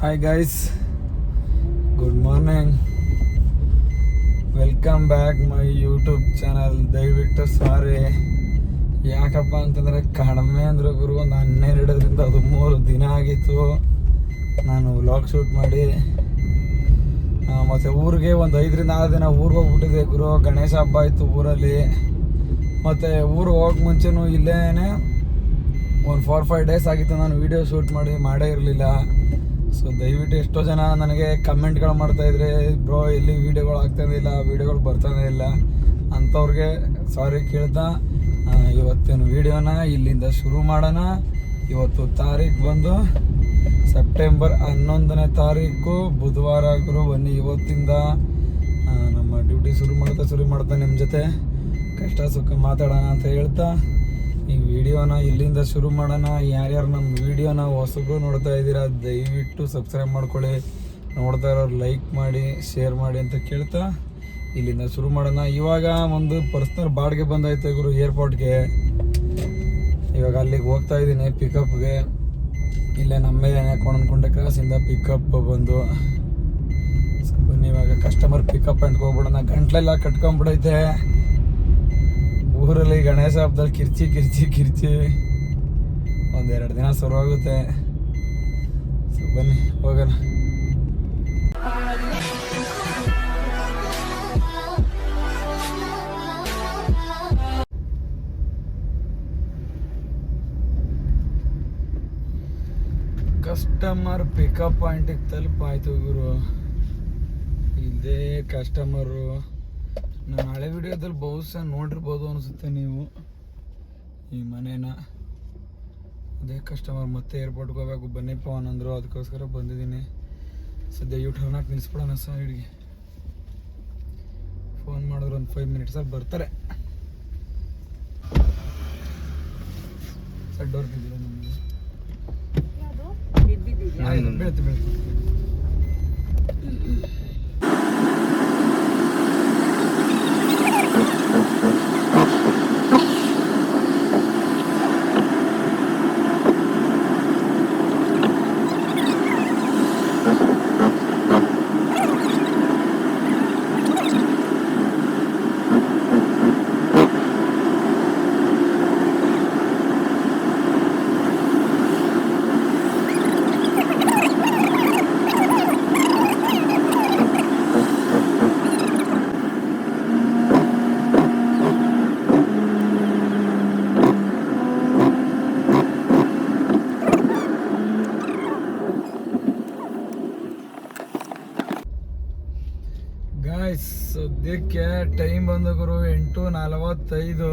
Hi guys, good morning. Welcome back my YouTube channel. ದಯವಿಟ್ಟು ಸಾರಿ, ಯಾಕಪ್ಪ ಅಂತಂದರೆ ಕಡಿಮೆ ಅಂದ್ರೆ ಗುರು ಒಂದು 12ರಿಂದ 13 ದಿನ ಆಗಿತ್ತು ನಾನು ವ್ಲಾಗ್ ಶೂಟ್ ಮಾಡಿ. ಮತ್ತು ಊರಿಗೆ ಒಂದು 5ರಿಂದ 6 ದಿನ ಊರಿಗೆ ಹೋಗ್ಬಿಟ್ಟಿದೆ ಗುರು. ಗಣೇಶ ಹಬ್ಬ ಇತ್ತು ಊರಲ್ಲಿ. ಮತ್ತು ಊರಿಗೆ ಹೋಗಕ್ಕೆ ಮುಂಚೆನೂ ಇಲ್ಲೇ ಒಂದು 4-5 ಡೇಸ್ ಆಗಿತ್ತು ನಾನು ವೀಡಿಯೋ ಶೂಟ್ ಮಾಡೇ ಇರಲಿಲ್ಲ. ಸೊ ದಯವಿಟ್ಟು ಎಷ್ಟೋ ಜನ ನನಗೆ ಕಮೆಂಟ್ಗಳು ಮಾಡ್ತಾಯಿದ್ರೆ, ಬ್ರೋ ಎಲ್ಲಿ ವೀಡಿಯೋಗಳು ಆಗ್ತಾಯಿಲ್ಲ, ವೀಡಿಯೋಗಳು ಬರ್ತಾನೆ ಇಲ್ಲ ಅಂಥವ್ರಿಗೆ ಸಾರಿ ಕೇಳ್ತಾ ಇವತ್ತಿನ ವೀಡಿಯೋನ ಇಲ್ಲಿಂದ ಶುರು ಮಾಡೋಣ. ಇವತ್ತು ತಾರೀಕು ಬಂದು ಸೆಪ್ಟೆಂಬರ್ 11ನೇ ತಾರೀಕು ಬುಧವಾರ ಗುರು. ಬನ್ನಿ ಇವತ್ತಿಂದ ನಮ್ಮ ಡ್ಯೂಟಿ ಶುರು ಮಾಡ್ತಾ ನಿಮ್ಮ ಜೊತೆ ಕಷ್ಟ ಸುಖ ಮಾತಾಡೋಣ ಅಂತ ಹೇಳ್ತಾ ಈ ವಿಡಿಯೋನ ಇಲ್ಲಿಂದ ಶುರು ಮಾಡೋಣ. ಯಾರ್ಯಾರು ನಮ್ಮ ವಿಡಿಯೋನ ಹೊಸಬ್ರು ನೋಡ್ತಾ ಇದ್ದೀರಾ ದಯವಿಟ್ಟು ಸಬ್ಸ್ಕ್ರೈಬ್ ಮಾಡ್ಕೊಳ್ಳಿ, ನೋಡ್ತಾ ಇರೋರು ಲೈಕ್ ಮಾಡಿ, ಶೇರ್ ಮಾಡಿ ಅಂತ ಕೇಳ್ತಾ ಇಲ್ಲಿಂದ ಶುರು ಮಾಡೋಣ. ಇವಾಗ ಒಂದು ಪರ್ಸ್ನಲ್ ಬಾಡಿಗೆ ಬಂದೈತೆ ಗುರು ಏರ್ಪೋರ್ಟ್ಗೆ. ಇವಾಗ ಅಲ್ಲಿಗೆ ಹೋಗ್ತಾ ಇದ್ದೀನಿ ಪಿಕಪ್ಗೆ. ಇಲ್ಲೇ ನಮ್ಮೇಲೆ ಕೋಣನಕುಂಟೆ ಕ್ರಾಸಿಂದ ಪಿಕಪ್ ಬಂದು ಬನ್ನಿ ಇವಾಗ ಕಸ್ಟಮರ್ ಪಿಕಪ್ ಪಾಯಿಂಟ್ಗೆ ಹೋಗ್ಬಿಡೋಣ. ಗಂಟ್ಲೆಲ್ಲ ಕಟ್ಕೊಂಡ್ಬಿಡೈತೆ ಊರಲ್ಲಿ. ಗಣೇಶ ಹಬ್ಬದಲ್ಲಿ ಕಿರ್ಚಿ ಒಂದೆರಡು ದಿನ ಶುರುವಾಗುತ್ತೆ. ಸೊ ಬನ್ನಿ ಹೋಗೋಣ. ಕಸ್ಟಮರ್ ಪಿಕಪ್ ಪಾಯಿಂಟಿಗೆ ತಲುಪಾಯ್ತು ಗುರು. ಇದೇ ಕಸ್ಟಮರು. ನಾನು ಹಳೆ ವಿಡಿಯೋದಲ್ಲಿ ಬಹುಶಃ ನೋಡಿರ್ಬೋದು ಅನಿಸುತ್ತೆ ನೀವು ಈ ಮನೇನ. ಅದೇ ಕಸ್ಟಮರ್ ಮತ್ತೆ ಏರ್ಪೋರ್ಟ್ಗೆ ಹೋಗ್ಬೇಕು ಬನ್ನಿಪ್ಪ ಅನ್ನಂದ್ರು, ಅದಕ್ಕೋಸ್ಕರ ಬಂದಿದ್ದೀನಿ. ಸದ್ಯ ಯೂಟರ್ನ್ ಹಾಕಿ ನಿಲ್ಲಿಸ್ಬಿಡೋಣ ಸೈಡ್ಗೆ. ಫೋನ್ ಮಾಡಿದ್ರು ಒಂದು 5 ಮಿನಿಟ್ಸಲ್ಲಿ ಬರ್ತಾರೆ. ಸರ್ ಡೋರ್ ಬಿದ್ದಿಲ್ಲ ನಮಗೆ, ಬೀಳ್ತಿ ಗಾಯ್ಸ್. ಸದ್ಯಕ್ಕೆ ಟೈಮ್ ಬಂದು ಗುರು 8:45.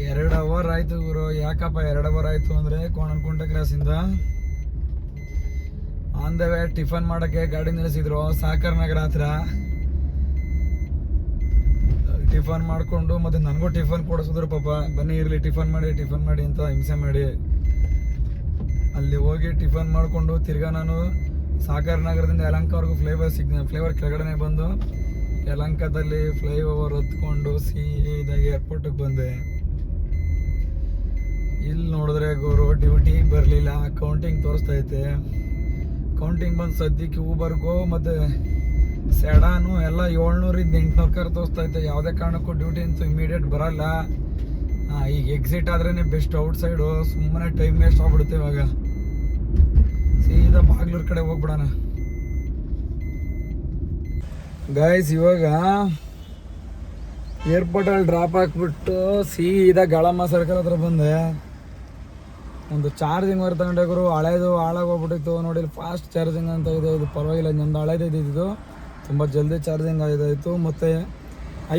2 ಅವರ್ ಆಯಿತು ಗುರು. ಯಾಕಪ್ಪ 2 ಅವರ್ ಆಯಿತು ಅಂದರೆ ಕೋಣನಕುಂಟೆ ಕ್ರಾಸಿಂದ ಆನ್ ದ ವೇ ಟಿಫನ್ ಮಾಡೋಕ್ಕೆ ಗಾಡಿ ನಿಲ್ಲಿಸಿದ್ರು ಸಾಕರ್ ನಗರ ಹತ್ರ. ಟಿಫನ್ ಮಾಡಿಕೊಂಡು ಮತ್ತು ನನಗೂ ಟಿಫನ್ ಕೊಡಿಸಿದ್ರು ಪಾಪ. ಬನ್ನಿ ಇರಲಿ ಟಿಫನ್ ಮಾಡಿ ಅಂತ ಹಿಂಸೆ ಮಾಡಿ ಅಲ್ಲಿ ಹೋಗಿ ಟಿಫನ್ ಮಾಡಿಕೊಂಡು ತಿರ್ಗಾ ನಾನು ಸಾಗರ್ ನಗರದಿಂದ ಯಲಹಂಕವರೆಗೂ ಫ್ಲೈಓವರ್ ಕೆಳಗಡೆ ಬಂದು ಯಲಹಂಕದಲ್ಲಿ ಫ್ಲೈಓವರ್ ಹೊತ್ಕೊಂಡು ಸೀದಾಗಿ ಏರ್ಪೋರ್ಟಿಗೆ ಬಂದೆ. ಇಲ್ಲಿ ನೋಡಿದ್ರೆ ಗುರು ಡ್ಯೂಟಿ ಬರಲಿಲ್ಲ, ಕೌಂಟಿಂಗ್ ತೋರಿಸ್ತೈತೆ. ಕೌಂಟಿಂಗ್ ಬಂದು ಸದ್ಯಕ್ಕೆ ಊಬರ್ಗೋ ಮತ್ತು ಸೆಡಾನು ಎಲ್ಲ 700ರಿಂದ 800 ಕಾರ್ ತೋರಿಸ್ತೈತೆ. ಯಾವುದೇ ಕಾರಣಕ್ಕೂ ಡ್ಯೂಟಿ ಅಂತೂ ಇಮಿಡಿಯೇಟ್ ಬರಲ್ಲ. ಈಗ ಎಕ್ಸಿಟ್ ಆದ್ರೇ ಬೆಸ್ಟ್. ಔಟ್ಸೈಡು ಸುಮ್ಮನೆ ಟೈಮ್ ವೇಸ್ಟ್ ಆಗ್ಬಿಡುತ್ತೆ. ಇವಾಗ ಸೀದಾ ಬಾಗ್ಲೂರ್ ಕಡೆ ಹೋಗ್ಬಿಡೋಣ ಗಾಯ್ಸ್. ಇವಾಗ ಏರ್ಪೋರ್ಟಲ್ಲಿ ಡ್ರಾಪ್ ಹಾಕ್ಬಿಟ್ಟು ಸೀದಾ ಗಳಮ್ಮ ಸರ್ಕಲ್ ಹತ್ರ ಬಂದೆ. ಒಂದು ಚಾರ್ಜಿಂಗ್ ವರ್ ತಗೊಂಡೆ ಗುರು. ಹಳೇದು ಹಾಳಾಗೋಗ್ಬಿಟ್ಟಿತ್ತು ನೋಡಿ. ಫಾಸ್ಟ್ ಚಾರ್ಜಿಂಗ್ ಅಂತ ಇದೆ ಇದು, ಪರವಾಗಿಲ್ಲ. ನಮ್ಮದು ಹಳೇದು ಇದ್ದಿದ್ದು ತುಂಬ ಜಲ್ದಿ ಚಾರ್ಜಿಂಗ್ ಆಗಿದ್ದಾಯಿತು. ಮತ್ತು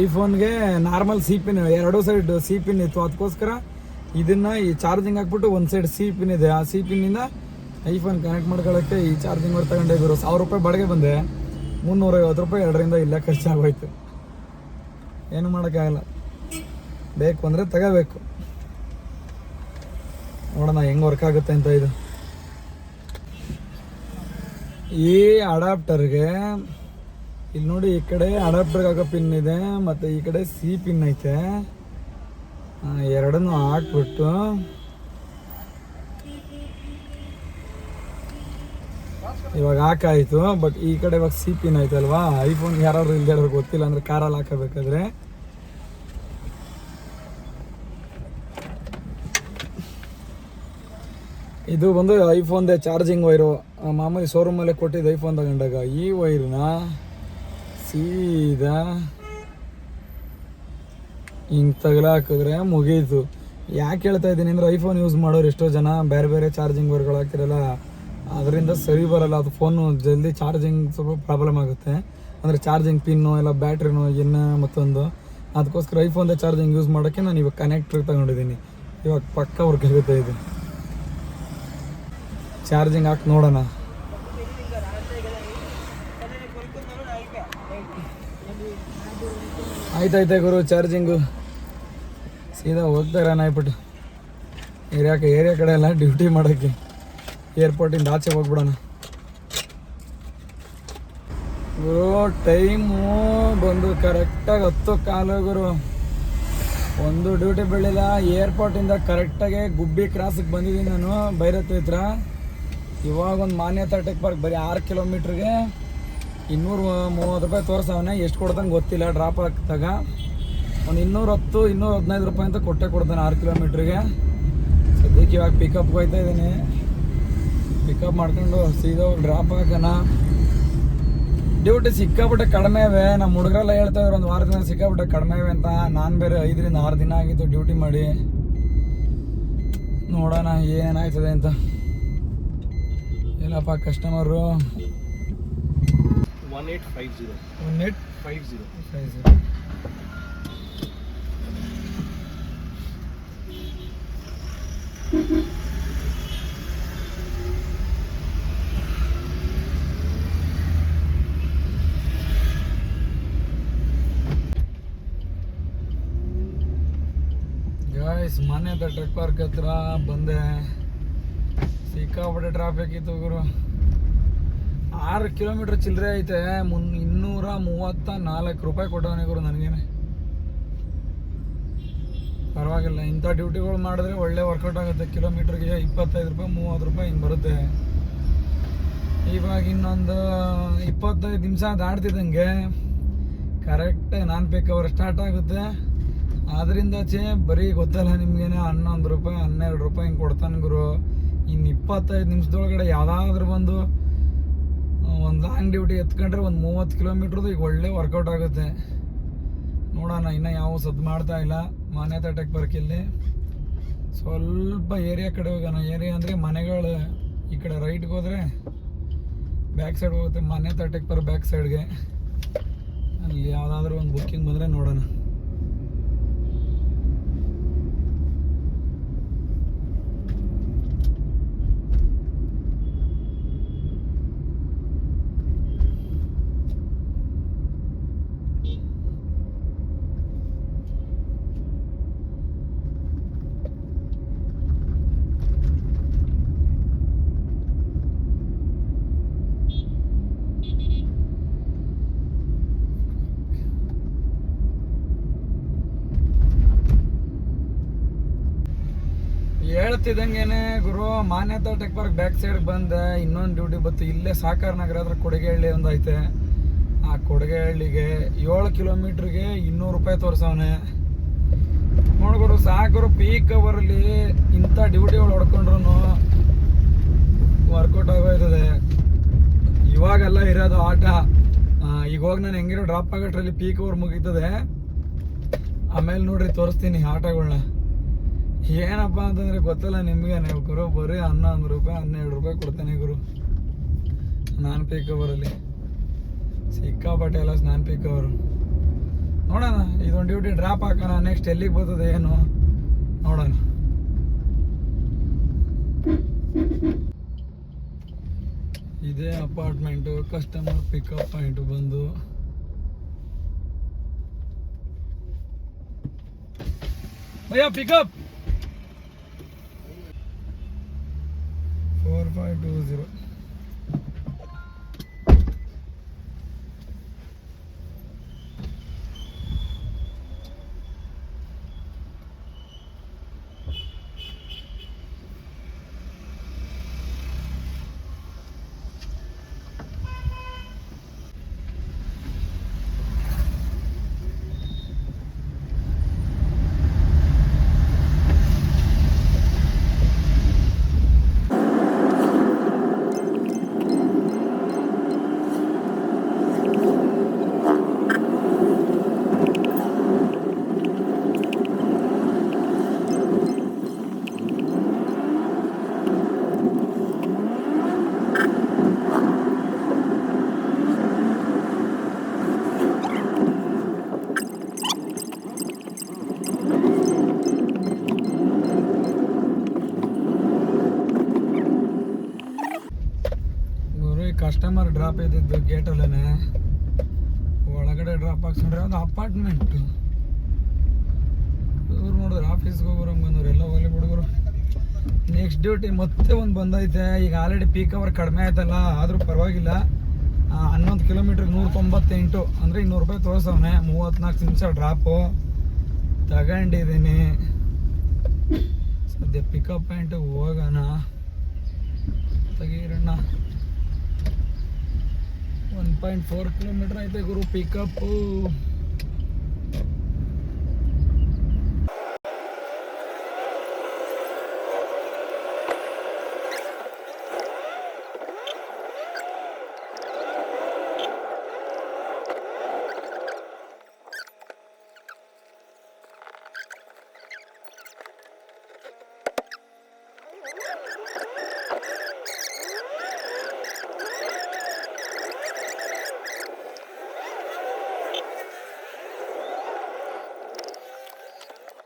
ಐಫೋನ್ಗೆ normal C pin, 2 side C pin ಇತ್ತು. ಅದಕ್ಕೋಸ್ಕರ ಇದನ್ನು ಈ ಚಾರ್ಜಿಂಗ್ ಹಾಕ್ಬಿಟ್ಟು ಒಂದು ಸೈಡ್ ಸಿ ಪಿನ್ ಇದೆ, ಆ ಸಿ ಪಿನ್ನಿಂದ ಐಫೋನ್ ಕನೆಕ್ಟ್ ಮಾಡ್ಕೊಳ್ಳೋಕ್ಕೆ ಈ ಚಾರ್ಜಿಂಗ್ ವರ್ ತಗೊಂಡೆ ಗುರು. 1000 ರೂಪಾಯಿ ಬಾಡಿಗೆ ಬಂದೆ. 350 ರೂಪಾಯಿ 2ರಿಂದ ಇಲ್ಲೇ ಖರ್ಚಾಗೋಯ್ತು. ಏನು ಮಾಡೋಕ್ಕಾಗಲ್ಲ, ಬೇಕು ಅಂದರೆ ತಗೋಬೇಕು. ನೋಡೋಣ ಹೆಂಗೆ ವರ್ಕ್ ಆಗುತ್ತೆ ಅಂತ. ಇದು ಈ ಅಡಾಪ್ಟರ್ಗೆ ಇಲ್ಲಿ ನೋಡಿ, ಈ ಕಡೆ ಅಡಾಪ್ಟರ್ಗೆ ಹಾಕೋ ಪಿನ್ ಇದೆ ಮತ್ತು ಈ ಕಡೆ ಸಿ ಪಿನ್ ಐತೆ. ಎರಡನ್ನೂ ಹಾಕ್ಬಿಟ್ಟು ಇವಾಗ ಹಾಕಾಯಿತು. ಬಟ್ ಈ ಕಡೆ ಇವಾಗ ಸಿ ಪಿನ್ ಆಯ್ತಲ್ವಾ, ಐಫೋನ್ ಯಾರು ಇಲ್ಲದೆ ಇರೋರು ಗೊತ್ತಿಲ್ಲ ಅಂದರೆ ಕಾರಲ್ಲಿ ಹಾಕಬೇಕಾದ್ರೆ. ಇದು ಬಂದು ಐಫೋನ್ದೇ ಚಾರ್ಜಿಂಗ್ ವೈರು, ಮಾಮೂಲಿ ಶೋರೂಮಲ್ಲೇ ಕೊಟ್ಟಿದ್ದು ಐಫೋನ್ ತಗೊಂಡಾಗ. ಈ ವೈರ್ನ ಸೀದಾ ಹಿಂಗೆ ತಗಲಾಕಿದ್ರೆ ಮುಗೀತು. ಯಾಕೆ ಹೇಳ್ತಾ ಇದ್ದೀನಿ ಅಂದರೆ ಐಫೋನ್ ಯೂಸ್ ಮಾಡೋರು ಎಷ್ಟೋ ಜನ ಬೇರೆ ಬೇರೆ ಚಾರ್ಜಿಂಗ್ ವೈರ್ಗಳು ಹಾಕ್ತಿರಲ್ಲ, ಅದರಿಂದ ಸರಿ ಬರೋಲ್ಲ. ಅದು ಫೋನು ಜಲ್ದಿ ಚಾರ್ಜಿಂಗ್ ಸ್ವಲ್ಪ ಪ್ರಾಬ್ಲಮ್ ಆಗುತ್ತೆ. ಅಂದರೆ ಚಾರ್ಜಿಂಗ್ ಪಿನ್ನು ಎಲ್ಲ ಬ್ಯಾಟ್ರಿನೋ ಇನ್ನು ಮತ್ತೊಂದು, ಅದಕ್ಕೋಸ್ಕರ ಐಫೋನ್ದೇ ಚಾರ್ಜಿಂಗ್ ಯೂಸ್ ಮಾಡೋಕ್ಕೆ ನಾನು ಇವಾಗ ಕನೆಕ್ಟ್ರ್ ತಗೊಂಡಿದ್ದೀನಿ. ಇವಾಗ ಪಕ್ಕ ವರ್ಕ್ ಆಗುತ್ತೆ. ಇದು ಚಾರ್ಜಿಂಗ್ ಹಾಕಿ ನೋಡೋಣ. ಆಯ್ತಾಯ್ತಾ ಗುರು, ಚಾರ್ಜಿಂಗು ಸೀದಾ ಹೋಗ್ತಾರೆ ಆಗ್ಬಿಟ್ಟು ಏರಿಯಾ ಕಡೆ ಎಲ್ಲ ಡ್ಯೂಟಿ ಮಾಡೋಕ್ಕೆ. ಏರ್ಪೋರ್ಟಿಂದ ಆಚೆ ಹೋಗ್ಬಿಡೋಣ ಗುರು. ಟೈಮು ಬಂದು ಕರೆಕ್ಟಾಗಿ 10:15 ಗುರು. ಒಂದು ಡ್ಯೂಟಿ ಬೆಳಿಲ್ಲ. ಏರ್ಪೋರ್ಟಿಂದ ಕರೆಕ್ಟಾಗಿ ಗುಬ್ಬಿ ಕ್ರಾಸಿಗೆ ಬಂದಿದ್ದೀನಿ ನಾನು, ಭೈರತಿ ಹತ್ರ. ಇವಾಗ ಒಂದು ಮಾನ್ಯತಾ ಟೆಕ್ ಪಾರ್ಕ್ ಬರೀ 6 ಕಿಲೋಮೀಟ್ರಿಗೆ 230 ರೂಪಾಯಿ ತೋರಿಸವನೆ. ಎಷ್ಟು ಕೊಡ್ದಂಗೆ ಗೊತ್ತಿಲ್ಲ. ಡ್ರಾಪ್ ಹಾಕಿದಾಗ ಒಂದು 210-215 ರೂಪಾಯಿ ಅಂತ ಕೊಡ್ತಾನೆ 6 ಕಿಲೋಮೀಟ್ರಿಗೆ. ಸದ್ಯಕ್ಕೆ ಇವಾಗ ಪಿಕಪ್ಗೆ ಹೋಗ್ತಾ ಇದ್ದೀನಿ. ಪಿಕಪ್ ಮಾಡ್ಕೊಂಡು ಸೀದಾ ಡ್ರಾಪ್ ಹಾಕೋಣ. ಡ್ಯೂಟಿ ಸಿಕ್ಕಾಬಿಟ್ಟೆ ಕಡಿಮೆ ಇವೆ. ನಮ್ಮ ಹುಡುಗರೆಲ್ಲ ಹೇಳ್ತಾ ಇದ್ರು ಒಂದು ವಾರದಿಂದ ಸಿಕ್ಕಾಬಿಟ್ಟೆ ಕಡಿಮೆ ಇವೆ ಅಂತ. ನಾನು ಬೇರೆ 5-6 ದಿನ ಆಗಿತ್ತು ಡ್ಯೂಟಿ ಮಾಡಿ. ನೋಡೋಣ ಏನಾಯ್ತದೆ ಅಂತ. ಎಲ್ಲಪ್ಪ ಕಸ್ಟಮರು 1850. ಗಾಯ್ಸ್, ಮಾನ್ಯತಾ ಟೆಕ್ ಪಾರ್ಕ್ ಹತ್ರ ಬಂದೆ. ಸಿಕ್ಕಾಪಟ್ಟೆ ಟ್ರಾಫಿಕ್ ಇತ್ತು ಗುರು. 6 ಕಿಲೋಮೀಟ್ರ್ ಚಿಲ್ಲರೆ ಐತೆ. 234 ರೂಪಾಯಿ ಕೊಟ್ಟವನೇ ಗುರು ನನಗೇನೆ. ಪರವಾಗಿಲ್ಲ, ಇಂಥ ಡ್ಯೂಟಿಗಳು ಮಾಡಿದ್ರೆ ಒಳ್ಳೆ ವರ್ಕೌಟ್ ಆಗುತ್ತೆ. ಕಿಲೋಮೀಟ್ರಿಗೆ 25 ರೂಪಾಯಿ 30 ರೂಪಾಯಿ ಹಿಂಗೆ ಬರುತ್ತೆ. ಇವಾಗ ಇನ್ನೊಂದು 25 ನಿಮಿಷ ದಾಡ್ತಿದ್ದಂಗೆ ಕರೆಕ್ಟಾಗಿ ನಾನ್ ಪೀಕ್ ಅವರ್ ಸ್ಟಾರ್ಟ್ ಆಗುತ್ತೆ. ಅದರಿಂದಾಚೆ ಬರೀ ಗೊತ್ತಲ್ಲ ನಿಮಗೇನೆ 11 ರೂಪಾಯಿ 12 ರೂಪಾಯಿ ಹಿಂಗೆ ಕೊಡ್ತಾನೆ ಗುರು. ಇನ್ನು 25 ನಿಮಿಷದೊಳಗಡೆ ಯಾವುದಾದ್ರೂ ಒಂದು ಲಾಂಗ್ ಡ್ಯೂಟಿ ಎತ್ಕೊಂಡ್ರೆ ಒಂದು 30 ಕಿಲೋಮೀಟ್ರದ್ದು ಈಗ ಒಳ್ಳೆ ವರ್ಕೌಟ್ ಆಗುತ್ತೆ. ನೋಡೋಣ. ಇನ್ನೂ ಯಾವ ಸದ್ದು ಮಾಡ್ತಾ ಇಲ್ಲ ಮಾನ್ಯತಾ ಟೆಕ್ ಪಾರ್ಕಲ್ಲಿ. ಸ್ವಲ್ಪ ಏರಿಯಾ ಕಡೆ ಹೋಗೋಣ. ಏರಿಯಾ ಅಂದರೆ ಮನೆಗಳು ಈ ಕಡೆ ರೈಟ್ಗೆ ಹೋದರೆ ಬ್ಯಾಕ್ ಸೈಡ್ ಹೋಗುತ್ತೆ. ಮಾನ್ಯತಾ ಟೆಕ್ ಪಾರ್ಕ್ ಬ್ಯಾಕ್ ಸೈಡ್ಗೆ ಅಲ್ಲಿ ಯಾವುದಾದ್ರೂ ಒಂದು ಬುಕ್ಕಿಂಗ್ ಬಂದರೆ ನೋಡೋಣ. ಹೇಳ್ತಿದ್ದಂಗೆನೆ ಗುರು, ಮಾನ್ಯತಾ ಟೆಕ್ ಪಾರ್ಕ್ ಬ್ಯಾಕ್ ಸೈಡ್ ಬಂದೆ. ಇನ್ನೊಂದು ಡ್ಯೂಟಿ ಬಂತು ಇಲ್ಲೇ ಸಾಕಾರ ನಗರ ಹತ್ರ ಕೊಡಗೇಹಳ್ಳಿ ಒಂದು ಐತೆ. ಆ ಕೊಡಗೇಹಳ್ಳಿಗೆ 7 ಕಿಲೋಮೀಟ್ರಿಗೆ 200 ರೂಪಾಯಿ ತೋರಿಸವನೆ. ನೋಡ್ಗುರು ಸಾಕರು ಪೀಕ್ ಅವರಲ್ಲಿ ಇಂಥ ಡ್ಯೂಟಿಗಳು ಹೊಡ್ಕೊಂಡ್ರು ವರ್ಕೌಟ್ ಆಗೋಯ್ತದೆ. ಇವಾಗೆಲ್ಲ ಇರೋದು ಆಟ. ಈಗ ಹೋಗಿ ನಾನು ಹೆಂಗಿರೋ ಡ್ರಾಪ್ ಆಗೋಟ್ರಲ್ಲಿ ಪೀಕ್ ಅವರ್ ಮುಗೀತದೆ. ಆಮೇಲೆ ನೋಡ್ರಿ ತೋರಿಸ್ತೀನಿ ಆಟಗಳನ್ನ. ಏನಪ್ಪ ಅಂತಂದರೆ ಗೊತ್ತಲ್ಲ ನಿಮಗೆ ಗುರು, ಬರೀ 11 ರೂಪಾಯಿ 12 ರೂಪಾಯಿ ಕೊಡ್ತೇನೆ ಗುರು ನಾನ್ ಪೀಕ್ ಅವರಲ್ಲಿ. ಸಿಕ್ಕಾಪಟ್ಟೆ ಎಲ್ಲ ನಾನ್ ಪೀಕ್ ಅವರು. ನೋಡೋಣ, ಇದೊಂದು ಡ್ಯೂಟಿ ಡ್ರಾಪ್ ಹಾಕೋಣ. ನೆಕ್ಸ್ಟ್ ಎಲ್ಲಿಗೆ ಬರ್ತದೆ ಏನು ನೋಡೋಣ. ಇದೇ ಅಪಾರ್ಟ್ಮೆಂಟು. ಕಸ್ಟಮರ್ ಪಿಕಪ್ ಪಾಯಿಂಟು ಬಂದು ಭಯ್ಯ ಪಿಕಪ್ 4520. ಕಸ್ಟಮರ್ ಡ್ರಾಪ್ ಇದ್ದಿದ್ದು ಗೇಟಲ್ಲೇ ಒಳಗಡೆ ಡ್ರಾಪ್ ಹಾಕ್ಸ್ಕೊಂಡ್ರೆ ಒಂದು ಅಪಾರ್ಟ್ಮೆಂಟ್. ಇವ್ರು ನೋಡಿದ್ರೆ ಆಫೀಸ್ಗೆ ಹೋಗೋರು ಬಂದವ್ರು ಎಲ್ಲ ಹೋಗ್ಲಿ ಹುಡುಗರು. ನೆಕ್ಸ್ಟ್ ಡ್ಯೂಟಿ ಮತ್ತೆ ಒಂದು ಬಂದೈತೆ. ಈಗ ಆಲ್ರೆಡಿ ಪೀಕ್ ಅವರ್ ಕಡಿಮೆ ಆಯ್ತಲ್ಲ, ಆದರೂ ಪರವಾಗಿಲ್ಲ. 11 ಕಿಲೋಮೀಟ್ರಿಗೆ 198 ಅಂದರೆ 200 ರೂಪಾಯಿ ತೋರಿಸವನೆ. 34 ನಿಮಿಷ ಡ್ರಾಪು ತಗೊಂಡಿದ್ದೀನಿ. ಸದ್ಯ ಪಿಕಪ್ ಪಾಯಿಂಟಿಗೆ ಹೋಗೋಣ. ತೆಗೀರಣ್ಣ. 1.4 ಕಿಲೋಮೀಟ್ರ್ ಐತೆ ಗುರು ಪಿಕಪ್ಪು.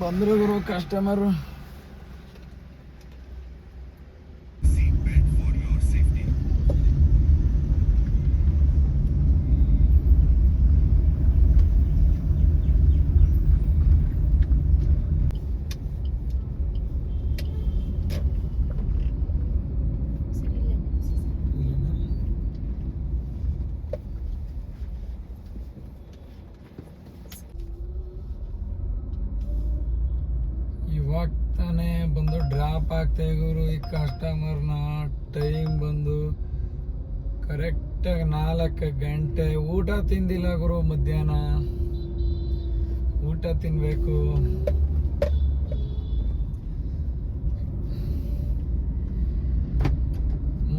ಬಂದ್ರು ಗುರು ಕಸ್ಟಮರು. ಇವಾಗ ತಾನೇ ಬಂದು ಡ್ರಾಪ್ ಆಗ್ತಾ ಗುರು ಈ ಕಸ್ಟಮರ್ನ. ಟೈಮ್ ಬಂದು ಕರೆಕ್ಟಾಗಿ 4 ಗಂಟೆ. ಊಟ ತಿಂದಿಲ್ಲ ಗುರು. ಮಧ್ಯಾಹ್ನ ಊಟ ತಿನ್ಬೇಕು.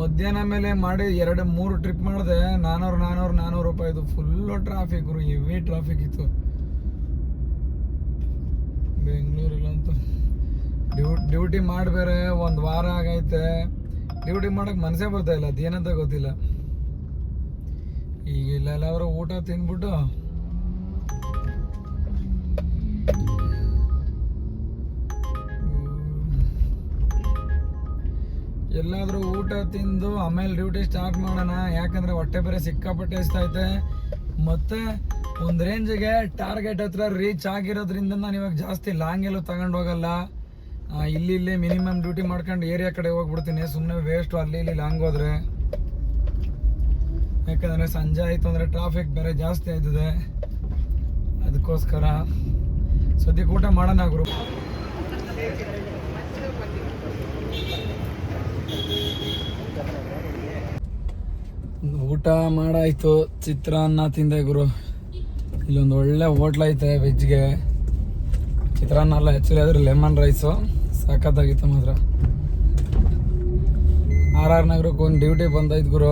ಮಧ್ಯಾಹ್ನ ಮೇಲೆ ಮಾಡಿ 2-3 ಟ್ರಿಪ್ ಮಾಡಿದೆ. 400 ರೂಪಾಯಿದು. ಫುಲ್ಲು ಟ್ರಾಫಿಕ್ ಗುರು. ಹೆವಿ ಟ್ರಾಫಿಕ್ ಇತ್ತು ಬೆಂಗಳೂರಲ್ಲಂತೂ. ಡ್ಯೂಟಿ ಮಾಡಬೇರೆ 1 ವಾರ ಆಗೈತೆ. ಡ್ಯೂಟಿ ಮಾಡೋಕೆ ಮನಸ್ಸೇ ಬರ್ತಾ ಇಲ್ಲ. ಅದೇನಂತ ಗೊತ್ತಿಲ್ಲ. ಈಗ ಇಲ್ಲೆಲ್ಲವರು ಊಟ ತಿಂದ್ಬಿಟ್ಟು ಎಲ್ಲಾದರೂ ಊಟ ತಿಂದು ಆಮೇಲೆ ಡ್ಯೂಟಿ ಸ್ಟಾರ್ಟ್ ಮಾಡೋಣ. ಯಾಕಂದರೆ ಹೊಟ್ಟೆ ಬೇರೆ ಸಿಕ್ಕಾಪಟ್ಟೆ ಹಸ್ತೈತೆ. ಮತ್ತು ಒಂದು ರೇಂಜಿಗೆ ಟಾರ್ಗೆಟ್ ಹತ್ರ ರೀಚ್ ಆಗಿರೋದ್ರಿಂದ ನಾನು ಇವಾಗ ಜಾಸ್ತಿ ಲಾಂಗ್ ಎಲ್ಲೂ ತಗೊಂಡು ಹೋಗಲ್ಲ. ಇಲ್ಲಿ ಮಿನಿಮಮ್ ಡ್ಯೂಟಿ ಮಾಡ್ಕೊಂಡು ಏರಿಯಾ ಕಡೆ ಹೋಗ್ಬಿಡ್ತೀನಿ. ಸುಮ್ಮನೆ ವೇಸ್ಟು ಅಲ್ಲಿ ಇಲ್ಲಿ ಲಾಂಗ್ ಹೋದರೆ. ಯಾಕಂದರೆ ಸಂಜೆ ಆಯಿತು ಅಂದರೆ ಟ್ರಾಫಿಕ್ ಬೇರೆ ಜಾಸ್ತಿ ಆಯ್ತದೆ. ಅದಕ್ಕೋಸ್ಕರ ಸದ್ಯಕ್ಕೆ ಊಟ ಮಾಡೋಣ ಗುರು. ಊಟ ಮಾಡಾಯ್ತು. ಚಿತ್ರಾನ್ನ ತಿಂದೆ ಗುರು. ಇಲ್ಲೊಂದು ಒಳ್ಳೆ ಹೋಟ್ಲ್ ಐತೆ ವೆಜ್ಗೆ. ಚಿತ್ರಾನ್ನ ಅಲ್ಲ, ಆ್ಯಕ್ಚುಲಿ ಅದ್ರ ಲೆಮನ್ ರೈಸು ಸಖತ್ತಾಗಿತ್ತು ಮಾತ್ರ. RR ನಗರಕ್ಕೆ ಒಂದು ಡ್ಯೂಟಿ ಬಂದೈತೆ ಗುರು.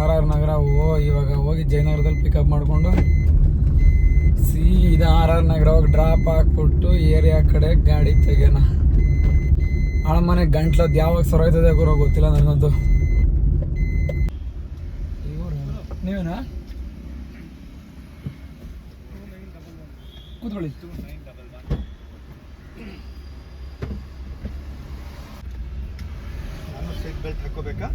RR ನಗರ ಇವಾಗ ಹೋಗಿ ಜಯನಗರದಲ್ಲಿ ಪಿಕಪ್ ಮಾಡಿಕೊಂಡು ಸೀದಾ RR ನಗರ ಹೋಗಿ ಡ್ರಾಪ್ ಹಾಕ್ಬಿಟ್ಟು ಏರಿಯಾ ಕಡೆ ಗಾಡಿ ತೆಗೆಯೋಣ. ಮನೆ ಗಂಟ್ಲದ್ದು ಯಾವಾಗ ಸರೋಯ್ತದೆ ಗುರು ಗೊತ್ತಿಲ್ಲ ನನಗಂತೂ. ನೀವೇನಾ ಕೂತ್ಕೊಳ್ಳಿ. ಸೀಟ್ ಬೆಲ್ಟ್ ಹಾಕೋಬೇಕಾ?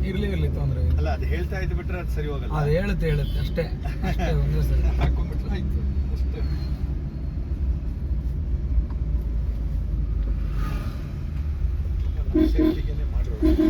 ಇರ್ಲಿ ತೊಂದ್ರೆ ಅಲ್ಲ, ಅದು ಹೇಳ್ತಾ ಇದ್ದು ಬಿಟ್ರೆ ಅದು ಸರಿ ಹೋಗಲ್ಲ. ಅದು ಹೇಳುತ್ತೆ ಅಷ್ಟೇ ಒಂದೇ ಸರಿ ಹಾಕೊಂಡ್ಬಿಟ್ರೆ ಆಯ್ತು ಅಷ್ಟೇ. ಸೇಫ್ಟಿಗೆನೆ ಮಾಡಿರೋದು.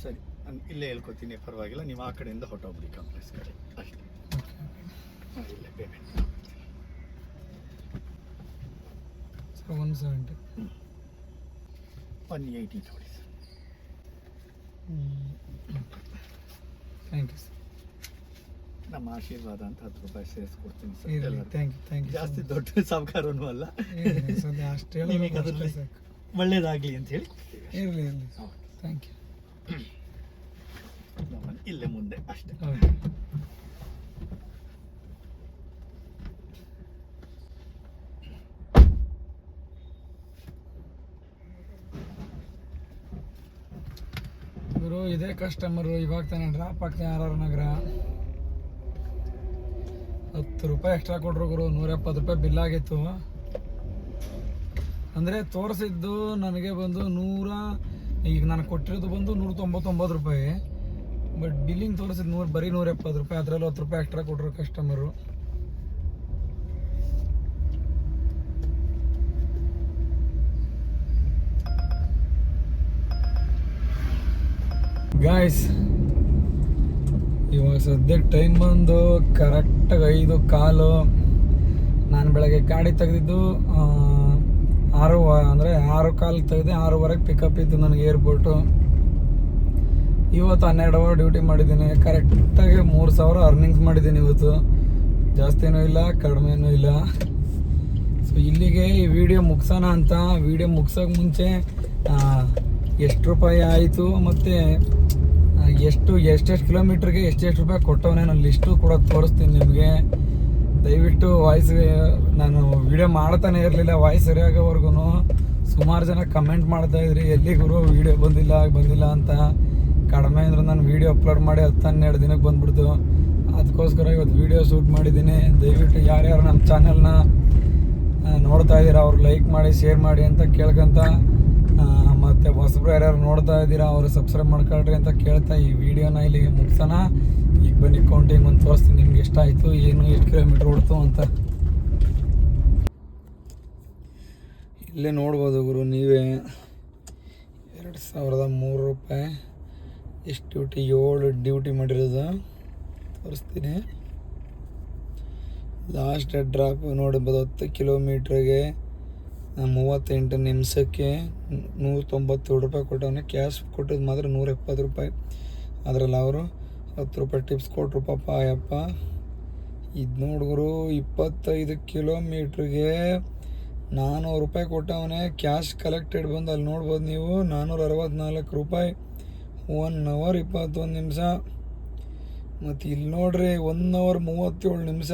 ಸರಿ, ನಾನು ಇಲ್ಲೇ ಹೇಳ್ಕೊತೀನಿ, ಪರವಾಗಿಲ್ಲ. ನೀವು ಆ ಕಡೆಯಿಂದ ಹೊಟ್ಟೋಗ್ಬಿಡಿ ಕಾಂಪ್ಲೆಕ್ಸ್ ಕಡೆ ಅಷ್ಟೇ. ಇಲ್ಲೇ ಪೇಮೆಂಟ್ 170 180 ನೋಡಿ ಸರ್. Thank you sir. ನಮ್ಮ ಆಶೀರ್ವಾದ ಅಂತ 10 ರೂಪಾಯಿ ಸೇರಿಸ್ಕೊಡ್ತೀನಿ ಸರ್. Thank you. ಜಾಸ್ತಿ ದೊಡ್ಡ ಸಾವುಕಾರನೂ ಅಲ್ಲ. ಅಷ್ಟು ಒಳ್ಳೇದಾಗಲಿ ಅಂತ ಹೇಳಿ. ಇರಲಿ ಥ್ಯಾಂಕ್ ಯು. ಇಲ್ಲೇ ಮುಂದೆ ಅಷ್ಟೇ. ಇದೇ ಕಸ್ಟಮರು ಇವಾಗ ತಾನೇ ಡ್ರಾಪ್ ಆಗ್ತಾನೆ RR ನಗರ. 10 ರೂಪಾಯಿ ಎಕ್ಸ್ಟ್ರಾ ಕೊಟ್ರು ಗುರು. 170 ರೂಪಾಯಿ ಬಿಲ್ ಆಗಿತ್ತು. ಅಂದರೆ ತೋರಿಸಿದ್ದು ನನಗೆ ಬಂದು ಈಗ ನಾನು ಕೊಟ್ಟಿರೋದು ಬಂದು 199 ರೂಪಾಯಿ. ಬಟ್ ಬಿಲ್ಲಿಂಗ್ ತೋರಿಸಿದ್ದು ಬರೀ 170 ರೂಪಾಯಿ. ಅದರಲ್ಲಿ 10 ರೂಪಾಯಿ ಎಕ್ಸ್ಟ್ರಾ ಕೊಟ್ಟರು ಕಸ್ಟಮರು. ಗಾಯ್ಸ್, ಇವಾಗ ಸದ್ಯಕ್ಕೆ ಟೈಮ್ ಬಂದು ಕರೆಕ್ಟಾಗಿ 5:15. ನಾನು ಬೆಳಗ್ಗೆ ಗಾಡಿ ತೆಗೆದಿದ್ದು 6:15 ತೆಗೆದೆ. 6:15 ಪಿಕಪ್ ಇತ್ತು ನನಗೆ ಏರ್ಪೋರ್ಟು. ಇವತ್ತು 12 ಅವರ್ ಡ್ಯೂಟಿ ಮಾಡಿದ್ದೀನಿ. ಕರೆಕ್ಟಾಗಿ 3,000 ಅರ್ನಿಂಗ್ಸ್ ಮಾಡಿದ್ದೀನಿ ಇವತ್ತು. ಜಾಸ್ತಿನೂ ಇಲ್ಲ, ಕಡಿಮೆನೂ ಇಲ್ಲ. ಸೊ ಇಲ್ಲಿಗೆ ಈ ವಿಡಿಯೋ ಮುಗಿಸೋಣ ಅಂತ. ವಿಡಿಯೋ ಮುಗ್ಸೋಕೆ ಮುಂಚೆ ಎಷ್ಟು ರೂಪಾಯಿ ಆಯಿತು ಮತ್ತು ಎಷ್ಟೆಷ್ಟು ಕಿಲೋಮೀಟ್ರಿಗೆ ಎಷ್ಟೆಷ್ಟು ರೂಪಾಯಿ ಕೊಟ್ಟವನೇ ನಾನು ಲಿಸ್ಟು ಕೂಡ ತೋರಿಸ್ತೀನಿ ನಿಮಗೆ. ದಯವಿಟ್ಟು ವಾಯ್ಸ್ ನಾನು ವಿಡಿಯೋ ಮಾಡ್ತಾನೆ ಇರಲಿಲ್ಲ. ವಾಯ್ಸ್ ಸರಿಯಾಗೋವರೆಗೂ ಸುಮಾರು ಜನ ಕಮೆಂಟ್ ಮಾಡ್ತಾಯಿದ್ರಿ, ಎಲ್ಲಿಗೂ ವಿಡಿಯೋ ಬಂದಿಲ್ಲ ಅಂತ. ಕಡಿಮೆ ಅಂದ್ರೆ ನಾನು ವಿಡಿಯೋ ಅಪ್ಲೋಡ್ ಮಾಡಿ 10-12 ದಿನಕ್ಕೆ ಬಂದ್ಬಿಡ್ತು. ಅದಕ್ಕೋಸ್ಕರ ಇವತ್ತು ವಿಡಿಯೋ ಶೂಟ್ ಮಾಡಿದ್ದೀನಿ. ದಯವಿಟ್ಟು ಯಾರ್ಯಾರು ನಮ್ಮ ಚಾನಲ್ನ ನೋಡ್ತಾ ಇದ್ದೀರಾ ಅವ್ರು ಲೈಕ್ ಮಾಡಿ, ಶೇರ್ ಮಾಡಿ ಅಂತ ಕೇಳ್ಕೊಂತ, ಮತ್ತು ಹೊಸಬ್ರು ಯಾರ್ಯಾರು ನೋಡ್ತಾ ಇದ್ದೀರಾ ಅವರು ಸಬ್ಸ್ಕ್ರೈಬ್ ಮಾಡ್ಕೊಳ್ರಿ ಅಂತ ಕೇಳ್ತಾ ಈ ವಿಡಿಯೋನ ಇಲ್ಲಿಗೆ ಮುಗಿಸೋಣ. ಈಗ ಬನ್ನಿ ಕೌಂಟಿಂಗ್ ಒಂದು ತೋರಿಸ್ತೀನಿ ನಿಮ್ಗೆ ಎಷ್ಟಾಯಿತು, ಏನು ಎಷ್ಟು ಕಿಲೋಮೀಟ್ರ್ ಓಡ್ತು ಅಂತ. ಇಲ್ಲೇ ನೋಡ್ಬೋದು ಗುರು ನೀವೇ. 2003 ರೂಪಾಯಿ. ಎಷ್ಟು ಡ್ಯೂಟಿ? 7 ಡ್ಯೂಟಿ ಮಾಡಿರೋದು ತೋರಿಸ್ತೀನಿ. ಲಾಸ್ಟ್ ಡ್ರಾಪ್ ನೋಡ್ಬೋದು. 10 ಕಿಲೋಮೀಟ್ರಿಗೆ 38 ನಿಮಿಷಕ್ಕೆ 197 ರೂಪಾಯಿ ಕೊಟ್ಟವನೇ. ಕ್ಯಾಶ್ ಕೊಟ್ಟಿದ್ದು ಮಾತ್ರ 170 ರೂಪಾಯಿ. ಅದರಲ್ಲಿ ಅವರು 10 ರೂಪಾಯಿ ಟಿಪ್ಸ್ ಕೊಟ್ಟರು ಪಾಪ ಅಯ್ಯಪ್ಪ. ಇದು ನೋಡಿದ್ರು 25 ಕಿಲೋಮೀಟ್ರಿಗೆ 400 ರೂಪಾಯಿ ಕೊಟ್ಟವನೇ. ಕ್ಯಾಶ್ ಕಲೆಕ್ಟೆಡ್ ಬಂದು ಅಲ್ಲಿ ನೋಡ್ಬೋದು ನೀವು 464 ರೂಪಾಯಿ. 1 ಅವರ್ 21 ನಿಮಿಷ. ಮತ್ತು ಇಲ್ಲಿ ನೋಡ್ರಿ 1 ಅವರ್ 37 ನಿಮಿಷ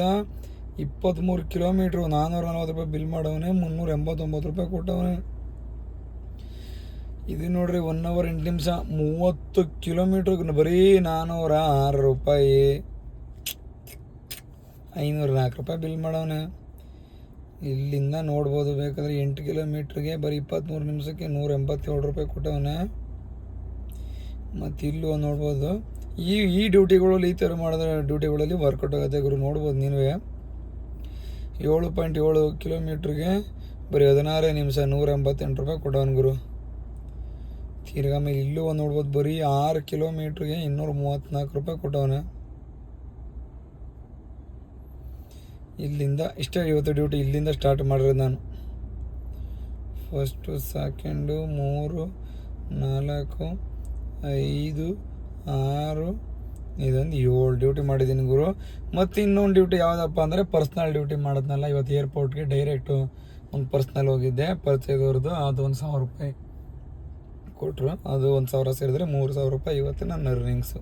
23 ಕಿಲೋಮೀಟ್ರು 440 ರೂಪಾಯಿ ಬಿಲ್ ಮಾಡವನೇ. 389 ರೂಪಾಯಿ ಕೊಟ್ಟವನೇ. ಇದು ನೋಡ್ರಿ 1 ಅವರ್ 8 ನಿಮಿಷ 30 ಕಿಲೋಮೀಟ್ರಿಗೆ ಬರೀ 406 ರೂಪಾಯಿ. 504 ರೂಪಾಯಿ ಬಿಲ್ ಮಾಡವನೇ. ಇಲ್ಲಿಂದ ನೋಡ್ಬೋದು ಬೇಕಾದ್ರೆ 8 ಕಿಲೋಮೀಟ್ರಿಗೆ ಬರೀ 23 ನಿಮಿಷಕ್ಕೆ 187 ರೂಪಾಯಿ ಕೊಟ್ಟವನೇ. ಮತ್ತು ಇಲ್ಲೂ ನೋಡ್ಬೋದು. ಈ ಡ್ಯೂಟಿಗಳಲ್ಲಿ ಈ ಥರ ಮಾಡಿದ್ರೆ ಡ್ಯೂಟಿಗಳಲ್ಲಿ ವರ್ಕೌಟ್ ಆಗುತ್ತೆ ಗುರು. ನೋಡ್ಬೋದು ನೀವೇ 7.7 ಕಿಲೋಮೀಟ್ರಿಗೆ ಬರೀ 16 ನಿಮಿಷ 188 ರೂಪಾಯಿ ಕೊಟ್ಟವನು ಗುರು. ತಿರ್ಗಾ ಮೇಲೆ ಇಲ್ಲೂ ಒಂದು ನೋಡ್ಬೋದು ಬರೀ 6 ಕಿಲೋಮೀಟ್ರಿಗೆ 234 ರೂಪಾಯಿ ಕೊಟ್ಟವನೆ. ಇಲ್ಲಿಂದ ಇಷ್ಟೇ ಇವತ್ತು ಡ್ಯೂಟಿ. ಇಲ್ಲಿಂದ ಸ್ಟಾರ್ಟ್ ಮಾಡಿರೋದು ನಾನು. ಫಸ್ಟು, ಸೆಕೆಂಡು, 3, 4, 5, 6, ಇದೊಂದು 7 ಡ್ಯೂಟಿ ಮಾಡಿದ್ದೀನಿ ಗುರು. ಮತ್ತು ಇನ್ನೊಂದು ಡ್ಯೂಟಿ ಯಾವುದಪ್ಪ ಅಂದರೆ ಪರ್ಸ್ನಲ್ ಡ್ಯೂಟಿ ಮಾಡಿದ್ನಲ್ಲ ಇವತ್ತು. ಏರ್ಪೋರ್ಟ್ಗೆ ಡೈರೆಕ್ಟು ಒಂದು ಪರ್ಸ್ನಲ್ ಹೋಗಿದ್ದೆ ಪರಿಚಯದವ್ರದ್ದು. ಅದು 1,000 ರೂಪಾಯಿ ಕೊಟ್ಟರು. ಅದು 1,000 ಸೇರಿದ್ರೆ 3,000 ರೂಪಾಯಿ ಇವತ್ತು ನನ್ನ ಅರ್ನಿಂಗ್ಸು.